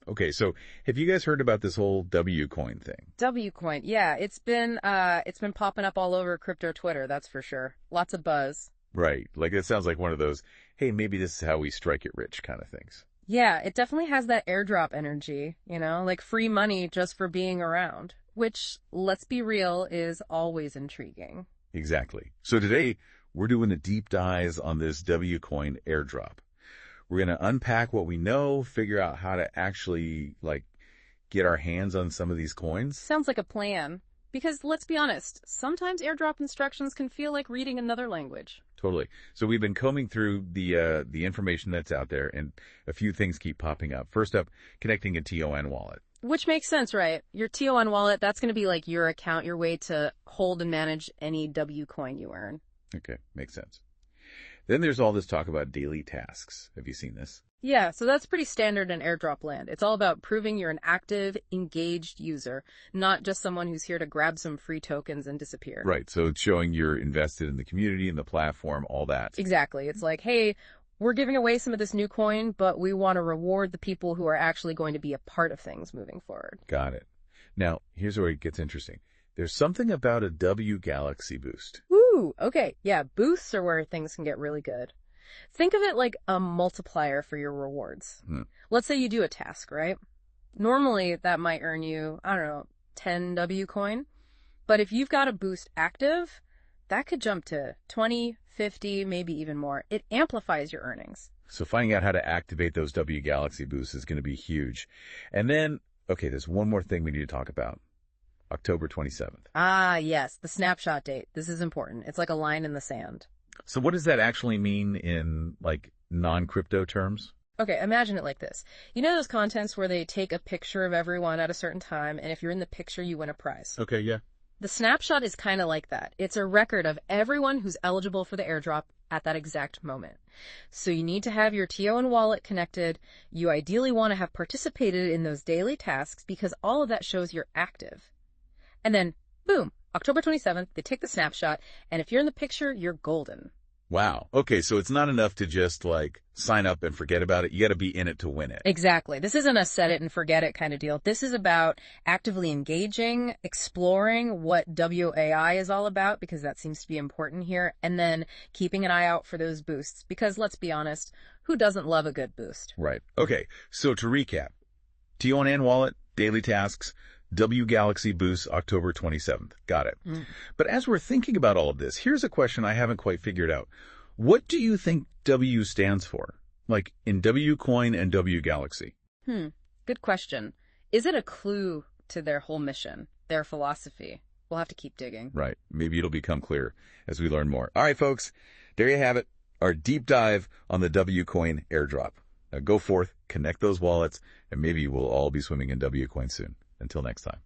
Okay, so have you guys heard about this whole W coin thing? W coin, yeah, it's been popping up all over crypto Twitter, that's for sure. Lots of buzz. Right. Like it sounds like one of those, hey, maybe this is how we strike it rich kind of things. Yeah, it definitely has that airdrop energy, like free money just for being around, which, let's be real, is always intriguing. Exactly. So today we're doing a deep dive on this W coin airdrop. We're going to unpack what we know, figure out how to actually get our hands on some of these coins. Sounds like a plan. Because let's be honest, sometimes airdrop instructions can feel like reading another language. Totally. So we've been combing through the information that's out there, and a few things keep popping up. First up, connecting a TONwallet. Which makes sense, right? Your TONwallet, that's going to be like your account, your way to hold and manage any W coin you earn. Okay, makes sense. Then there's all this talk about daily tasks. Have you seen this? Yeah, so that's pretty standard in airdrop land. It's all about proving you're an active, engaged user, not just someone who's here to grab some free tokens and disappear. Right, so it's showing you're invested in the community and the platform, all that. Exactly. It's like, hey, we're giving away some of this new coin, but we want to reward the people who are actually going to be a part of things moving forward. Got it. Now, here's where it gets interesting. There's something about a W Galaxy boost. Ooh, okay. Yeah, boosts are where things can get really good. Think of it like a multiplier for your rewards. Let's say you do a task, right? Normally, that might earn you, 10 W coin. But if you've got a boost active, that could jump to 20, 50, maybe even more. It amplifies your earnings. So finding out how to activate those W Galaxy boosts is going to be huge. And then, okay, there's one more thing we need to talk about. October 27th. Ah, yes, the snapshot date. This is important. It's like a line in the sand. So what does that actually mean in, non-crypto terms? Okay, imagine it like this. You know those contests where they take a picture of everyone at a certain time, and if you're in the picture, you win a prize? Okay, yeah. The snapshot is kind of like that. It's a record of everyone who's eligible for the airdrop at that exact moment. So you need to have your TONwallet connected. You ideally want to have participated in those daily tasks because all of that shows you're active. And then, boom, October 27th, they take the snapshot, and if you're in the picture, you're golden. Wow. Okay, so it's not enough to just, sign up and forget about it. You got to be in it to win it. Exactly. This isn't a set it and forget it kind of deal. This is about actively engaging, exploring what WAI is all about, because that seems to be important here, and then keeping an eye out for those boosts, because let's be honest, who doesn't love a good boost? Right. Okay, so to recap, TONwallet, daily tasks, W Galaxy boosts October 27th. Got it. But as we're thinking about all of this, here's a question I haven't quite figured out. What do you think W stands for? In W coin and W Galaxy? Good question. Is it a clue to their whole mission, their philosophy? We'll have to keep digging. Right. Maybe it'll become clear as we learn more. All right, folks, there you have it. Our deep dive on the W coin airdrop. Now go forth, connect those wallets, and maybe we'll all be swimming in W coin soon. Until next time.